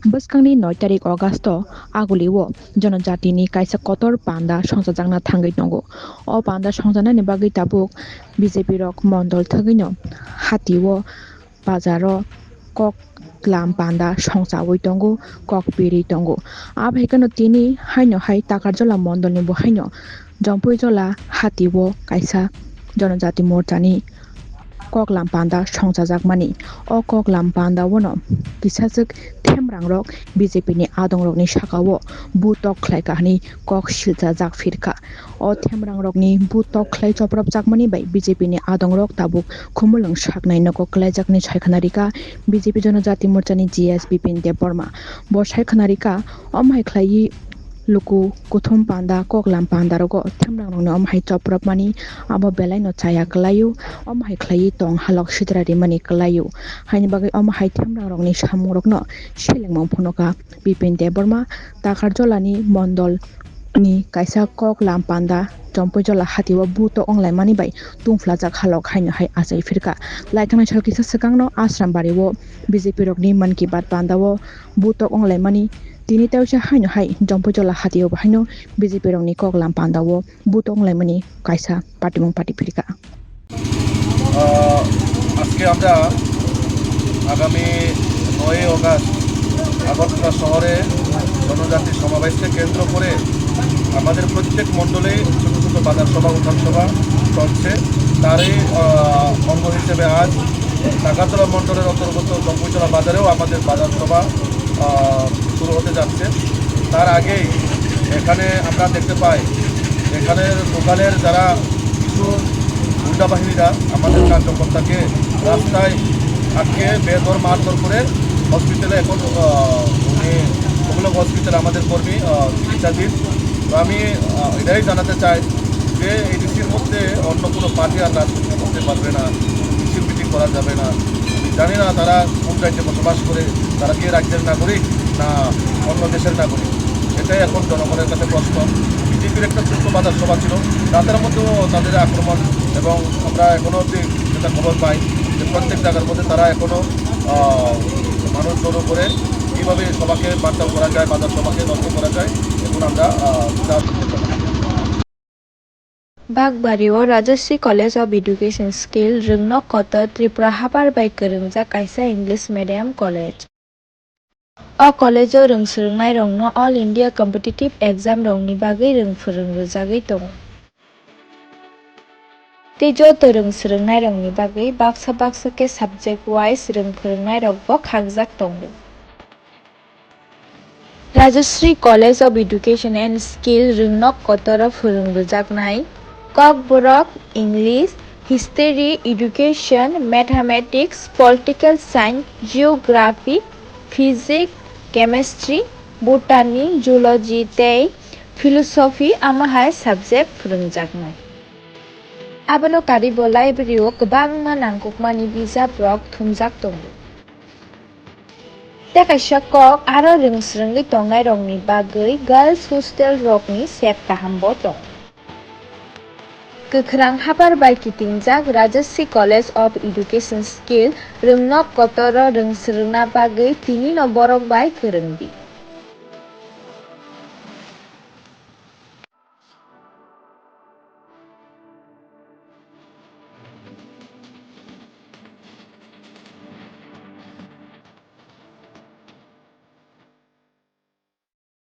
Bwskangni 9 tarik August aguliwo jonojatini kaisa kotor panda songjajangna thangui tongo. O panda songjanani bagui tabuk BJP rok mondol thagui no hatio bazaro kok klam panda songchawi tongo kok piri tongo. Abhaikano tini haino hai takarjola mondolni bo haino jompuijola hatio kaisa jonojati morchani koklam panda songchajakmani. O koklam panda wono kisachik themrang rok BJP ni adong rokni sakao butok khlaikani kok siljajak phirka. O themrang rokni butok khlai choprop jakmani bai BJP ni adong rok tabuk khumulung saknai noko klaijakni saikhanarika BJP Jonojati Morchani GS Bipin Debbarma. Bo saikhanarika omhai khlai luku kuthum panda koklam panda rogo themrang rokni omhai choprop mani abo belai no chaya klayu omhai khlai tong halok sidrari mani klayu haini bagai omhai themrang rokni samung rokno selengmang phonoka Bipin Debbarma takarjolani mondol ni kaisa koklam panda jompoijola hatiwa buto onglaimani bai tungflajak halok haino hai achai phirka laithangni sarkisa swkangno Asrambari o BJP rokni Man Ki Baat pandao butok onglaimani tini tausa haino hai jompoijola hatiwa haino BJP rokni koklam pandao butok onglaimani kaisa patimung pati phirka আজকে আমরা আগামী 9 August Agartala শহরে জনজাতি সমাবেশকে কেন্দ্র করে আমাদের প্রত্যেক মণ্ডলে ছোটো ছোটো বাজার সভা উঠান সভা চলছে তারই অঙ্গ হিসেবে আজ টাকাতলা মণ্ডলের অন্তর্গত জম্পুইতলা বাজারেও আমাদের বাজার সভা শুরু হতে যাচ্ছে তার আগেই এখানে আমরা দেখতে পাই এখানে লোকালের যারা কিছু গুন্ডা বাহিনীরা আমাদের কার্যকর্তাকে রাস্তায় আটকে বেদর মারধর করে হসপিটালে এখন উনি ওগুলো হসপিটালে আমাদের কর্মী চিকিৎসাধীন তো আমি এটাই জানাতে চাই যে এই ডিসির মধ্যে অন্য কোনো পার্টি আর রাজনীতি করতে পারবে না মিছিল মিটিং করা যাবে না আমি জানি না তারা কোন রাজ্যে বসবাস করে তারা কি রাজ্যের নাগরিক না অন্য দেশের নাগরিক এটাই এখন জনগণের কাছে প্রশ্ন বিজেপির একটা ছোট্ট বাজার সভা ছিল রাতের মধ্যেও তাদের আক্রমণ এবং আমরা এখনও অবধি যেটা খবর পাই যে প্রত্যেক জায়গার মধ্যে তারা এখনও মানুষ জড়ো করে কীভাবে সভাকে বার্তা করা যায় বাজার সভাকে নষ্ট করা যায় এখন আমরা Bagbariwo Rajashri College of Education Skill Rungno Kota Tripura Habar by Kerungja Kaisa English Medium College. O college o rungsrungnai rongno All India Competitive Exam rongni bagui rungphurungjagui tongo. Tei joto rungsrungnai rongni bagui baksa baksa ke subject wise rungphurungnai rokbo khangjak tongo. Rajashri College of Education and Skill Rungno Kotora phurungjaknai Kok Borok English History Education Mathematics Political Science Geography Physics Chemistry Botany Zoology tei Philosophy amahai subject phurungjaknai Abono karibo library o kwbangma nangkukmani bijap rok thumjak tongo Tei kaisa kok aro rungsrungui tongnai rokni bagui girls hostel rokni sep kahambo tongo Kwkhwrang habar bai kitingjak Rajashri College of Education Skill Rungno Kotoro rungsrungna bagui tini no borok bai kwrwngdi